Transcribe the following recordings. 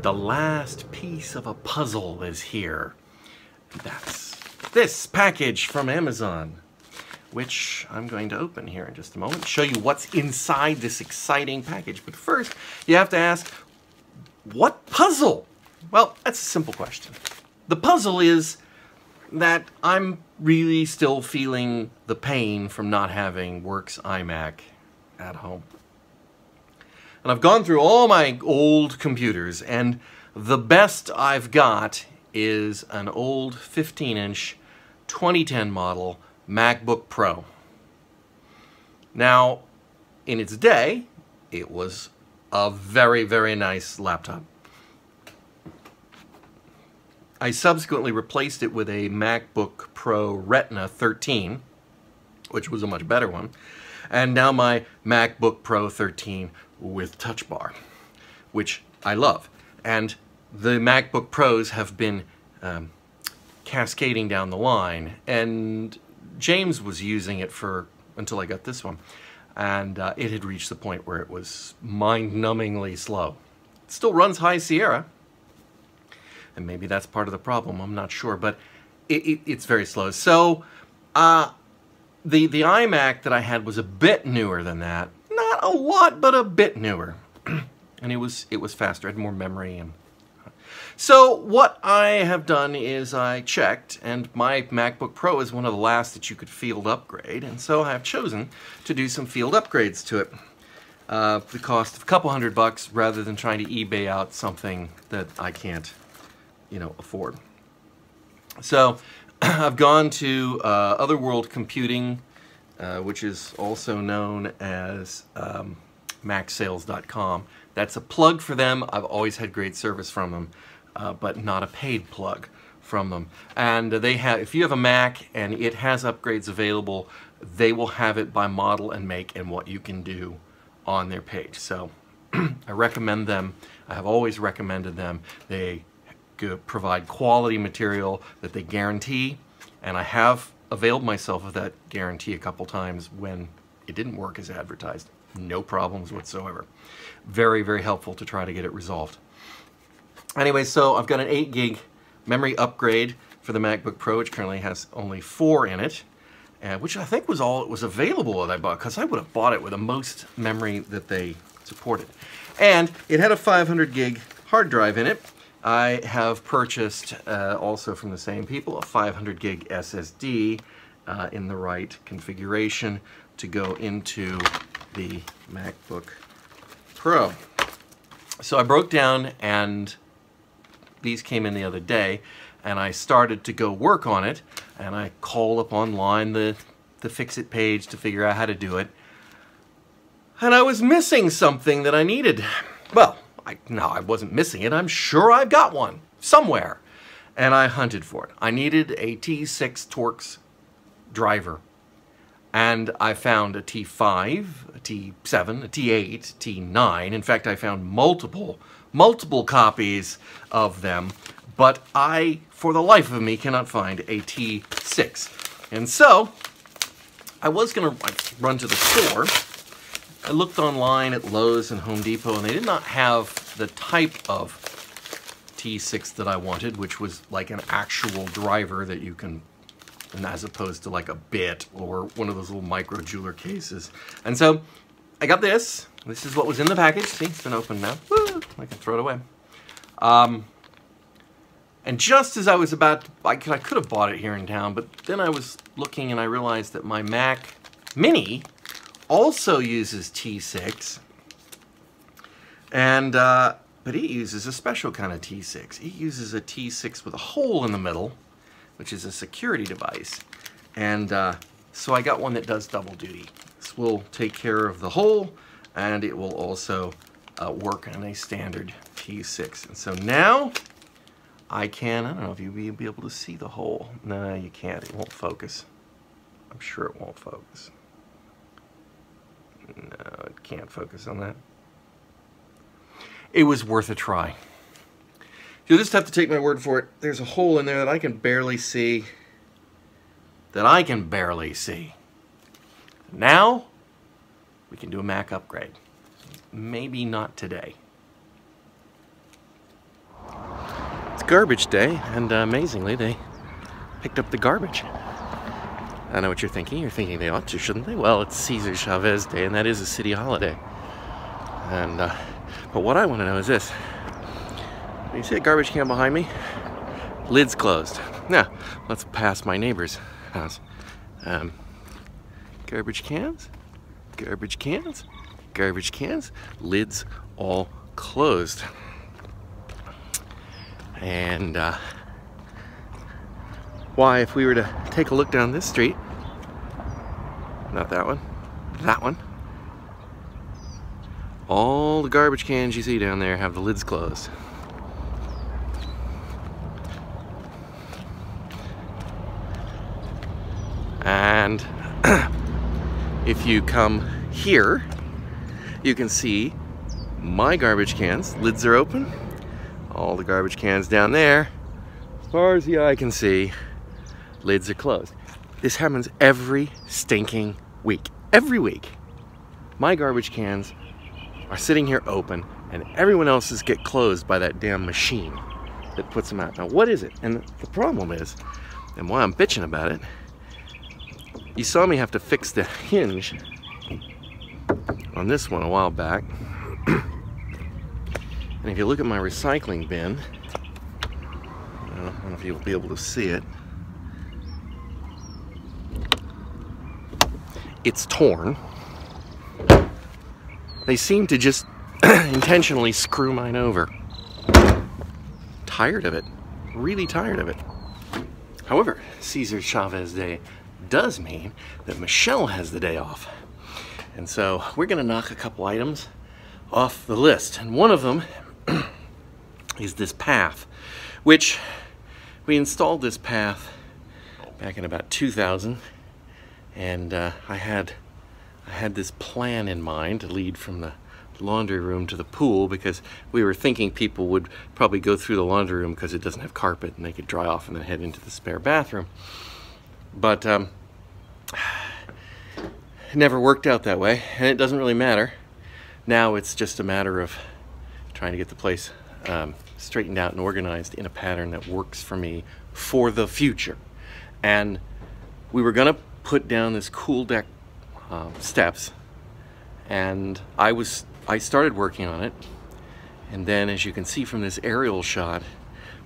The last piece of a puzzle is here. That's this package from Amazon, which I'm going to open here in just a moment, show you what's inside this exciting package. But first, you have to ask, what puzzle? Well, that's a simple question. The puzzle is that I'm really still feeling the pain from not having Works iMac at home. And I've gone through all my old computers, and the best I've got is an old 15-inch 2010 model MacBook Pro. Now, in its day, it was a very, very nice laptop. I subsequently replaced it with a MacBook Pro Retina 13, which was a much better one, and now my MacBook Pro 13 with Touch Bar, which I love. And the MacBook Pros have been cascading down the line, and James was using it until I got this one, and it had reached the point where it was mind-numbingly slow. It still runs High Sierra, and maybe that's part of the problem, I'm not sure, but it's very slow. So the iMac that I had was a bit newer than that. Not a lot, but a bit newer. And it was faster, it had more memory. And so what I have done is I checked, and my MacBook Pro is one of the last that you could field upgrade, and so I have chosen to do some field upgrades to it. The cost of a couple $100 rather than trying to eBay out something that I can't, afford. So I've gone to Otherworld Computing, which is also known as MacSales.com. That's a plug for them. I've always had great service from them, but not a paid plug from them. And they have, if you have a Mac and it has upgrades available, they will have it by model and make and what you can do on their page. So I recommend them. I have always recommended them. They provide quality material that they guarantee, and I have availed myself of that guarantee a couple times when it didn't work as advertised. No problems whatsoever. Very, very helpful to try to get it resolved. Anyway, so I've got an 8 gig memory upgrade for the MacBook Pro, which currently has only 4 in it, which I think was all it was available that I bought, because I would have bought it with the most memory that they supported. And it had a 500 gig hard drive in it. I have purchased, also from the same people, a 500 gig SSD in the right configuration to go into the MacBook Pro. So I broke down, and these came in the other day, and I started to go work on it, and I called up online the Fix-It page to figure out how to do it, and I was missing something that I needed. Well, no, I wasn't missing it. I'm sure I've got one somewhere. And I hunted for it. I needed a T6 Torx driver. And I found a T5, a T7, a T8, T9. In fact, I found multiple copies of them. But I, for the life of me, cannot find a T6. And so, I was going to run to the store. I looked online at Lowe's and Home Depot, and they did not have the type of T6 that I wanted, which was like an actual driver that you can, as opposed to like a bit or one of those little micro jeweler cases. And so I got this. This is what was in the package. See, it's been opened now. Woo! I can throw it away. And just as I was about to, I could have bought it here in town, but then I was looking and I realized that my Mac Mini also uses T6, and but it uses a special kind of T6. It uses a T6 with a hole in the middle, which is a security device, and so I got one that does double duty. This will take care of the hole, and it will also work on a standard T6. And so now I don't know if you'll be able to see the hole. No, you can't. It won't focus. I'm sure it won't focus. No, it can't focus on that. It was worth a try. You'll just have to take my word for it. There's a hole in there that I can barely see. Now, we can do a Mac upgrade. Maybe not today. garbage day, and amazingly they picked up the garbage. I know what you're thinking. You're thinking they ought to, shouldn't they? Well, it's Cesar Chavez Day, and that is a city holiday. And but what I want to know is this. You see a garbage can behind me? Lid's closed. Now, let's pass my neighbor's house. Garbage cans, garbage cans, garbage cans, lids all closed. And why, if we were to take a look down this street, not that one, that one, all the garbage cans you see down there have the lids closed. And if you come here, you can see my garbage cans, lids are open. All the garbage cans down there, as far as the eye can see, lids are closed. This happens every stinking week. Every week. My garbage cans are sitting here open, and everyone else's get closed by that damn machine that puts them out. Now, what is it? And the problem is, and why I'm bitching about it, you saw me have to fix the hinge on this one a while back. And if you look at my recycling bin, I don't know if you'll be able to see it, it's torn. They seem to just intentionally screw mine over. Tired of it. Really tired of it. However, Cesar Chavez Day does mean that Michelle has the day off. And so we're gonna knock a couple items off the list. And one of them is this path, which we installed this path back in about 2000. And I had this plan in mind to lead from the laundry room to the pool, because we were thinking people would probably go through the laundry room because it doesn't have carpet and they could dry off and then head into the spare bathroom. But it never worked out that way, and it doesn't really matter. Now it's just a matter of trying to get the place straightened out and organized in a pattern that works for me for the future. And we were gonna put down this cool deck steps, and I started working on it, and then, as you can see from this aerial shot,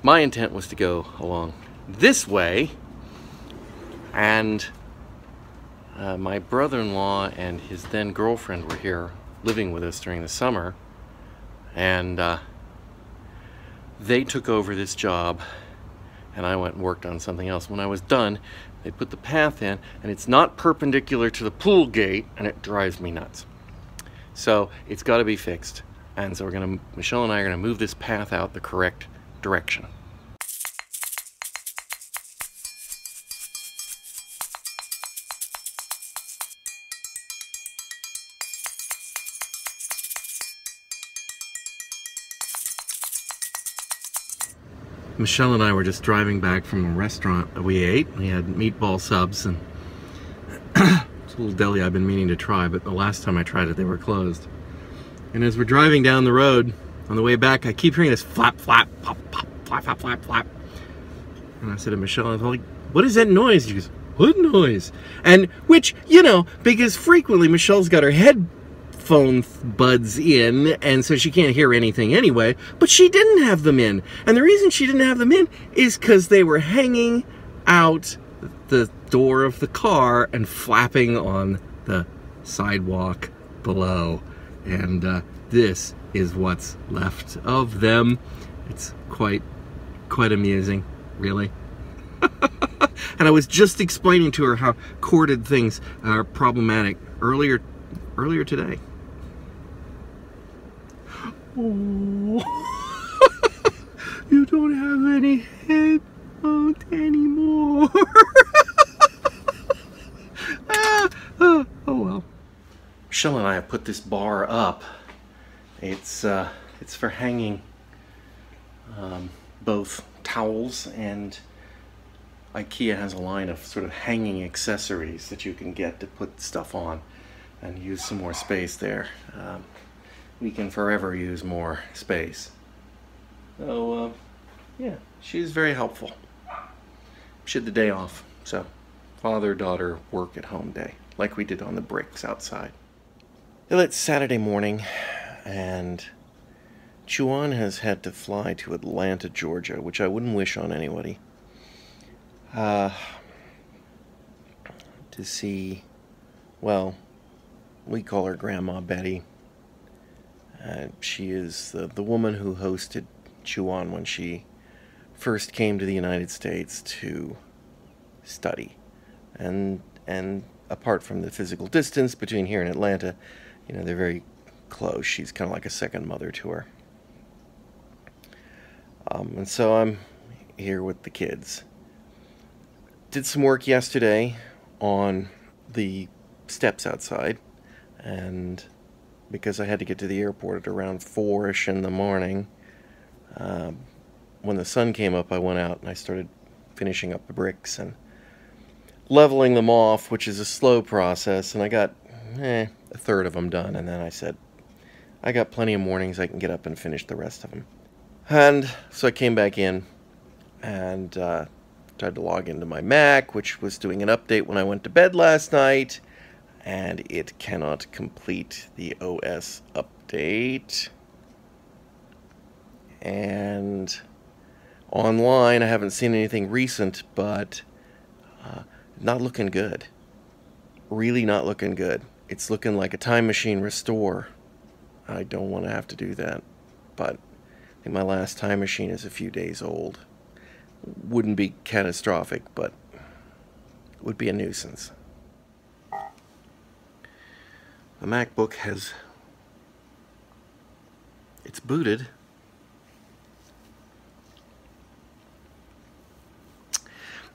my intent was to go along this way, and my brother-in-law and his then girlfriend were here living with us during the summer, and they took over this job, and I went and worked on something else. When I was done, they put the path in, and it's not perpendicular to the pool gate, and it drives me nuts. So it's got to be fixed, and so Michelle and I are gonna move this path out the correct direction. Michelle and I were just driving back from a restaurant that we ate. We had meatball subs, and it's a little deli I've been meaning to try, but the last time I tried it, they were closed. And as we're driving down the road, on the way back, I keep hearing this flap, flap, pop, pop, flap, flap, flap, flap. And I said to Michelle, I was like, what is that noise? She goes, what noise? And which, you know, because frequently Michelle's got her headphone buds in, and so she can't hear anything anyway, but she didn't have them in. And the reason she didn't have them in is because they were hanging out the door of the car and flapping on the sidewalk below. And this is what's left of them. It's quite amusing, really. And I was just explaining to her how corded things are problematic earlier today. Oh, you don't have any headphones anymore. Oh well. Michelle and I have put this bar up. It's for hanging both towels, and IKEA has a line of sort of hanging accessories that you can get to put stuff on and use some more space there. We can forever use more space. So, yeah. she was very helpful. She had the day off, so father-daughter work-at-home day, like we did on the bricks outside. Well, it's Saturday morning, and Chuan has had to fly to Atlanta, Georgia, which I wouldn't wish on anybody. To see, well, we call her Grandma Betty. She is the woman who hosted Chuan when she first came to the United States to study. And apart from the physical distance between here and Atlanta, you know, they're very close. She's kind of like a second mother to her. And so I'm here with the kids. Did some work yesterday on the steps outside, and because I had to get to the airport at around 4-ish in the morning, when the sun came up, I went out and I started finishing up the bricks and leveling them off, which is a slow process, and I got a third of them done, and then I said, I got plenty of mornings, I can get up and finish the rest of them. And so I came back in and tried to log into my Mac, which was doing an update when I went to bed last night, and it cannot complete the OS update. And online, I haven't seen anything recent, but not looking good. Really not looking good. It's looking like a time machine restore. I don't want to have to do that, but I think my last time machine is a few days old. Wouldn't be catastrophic, but would be a nuisance. The MacBook it's booted.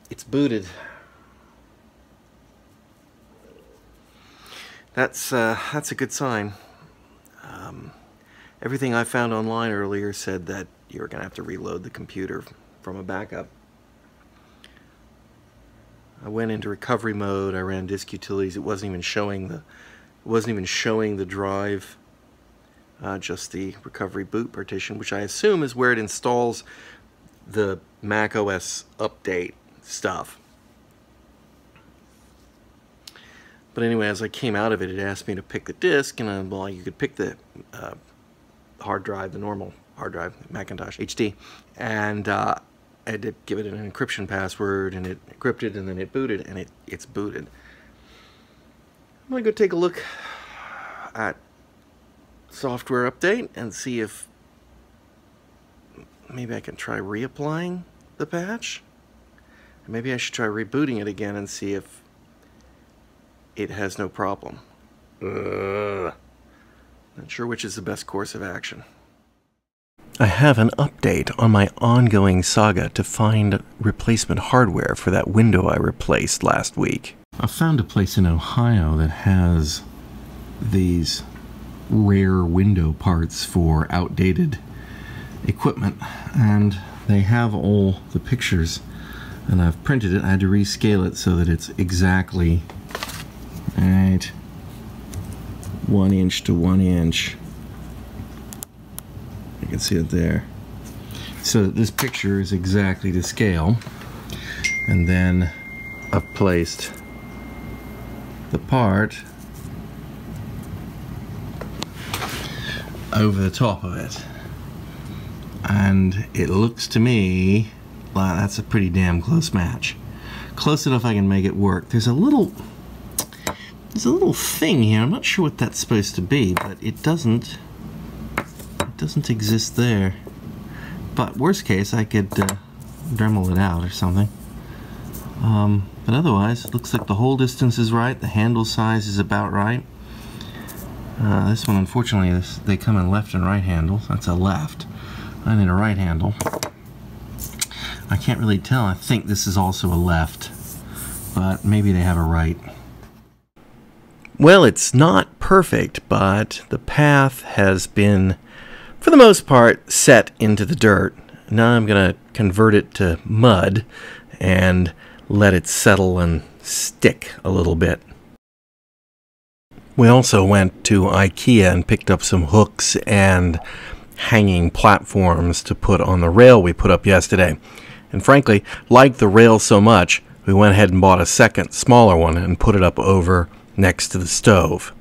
It's booted. That's a good sign. Everything I found online earlier said that you were going to have to reload the computer from a backup. I went into recovery mode. I ran disk utilities. It wasn't even showing the drive, just the recovery boot partition, which I assume is where it installs the Mac OS update stuff. But anyway, as I came out of it, it asked me to pick the disk, and well, you could pick the hard drive, the normal hard drive, Macintosh HD, and I had to give it an encryption password, and it encrypted, and then it booted, and it's booted. I'm going to go take a look at software update and see if maybe I can try reapplying the patch. Maybe I should try rebooting it again and see if it has no problem. Not sure which is the best course of action. I have an update on my ongoing saga to find replacement hardware for that window I replaced last week. I found a place in Ohio that has these rare window parts for outdated equipment, and they have all the pictures, and I've printed it. I had to rescale it so that it's exactly 1 inch to 1 inch. You can see it there. So this picture is exactly to scale, and then I've placed the part over the top of it, and it looks to me like that's a pretty damn close match. Close enough I can make it work. There's a little thing here. I'm not sure what that's supposed to be, but it doesn't exist there. But worst case, I could Dremel it out or something. But otherwise, it looks like the hole distance is right. The handle size is about right. This one, unfortunately, they come in left and right handles. That's a left. I need a right handle. I can't really tell. I think this is also a left, but maybe they have a right. Well, it's not perfect, but the path has been, for the most part, set into the dirt. Now I'm going to convert it to mud and let it settle and stick a little bit. We also went to IKEA and picked up some hooks and hanging platforms to put on the rail we put up yesterday. And frankly, liked the rail so much, we went ahead and bought a second, smaller one and put it up over next to the stove.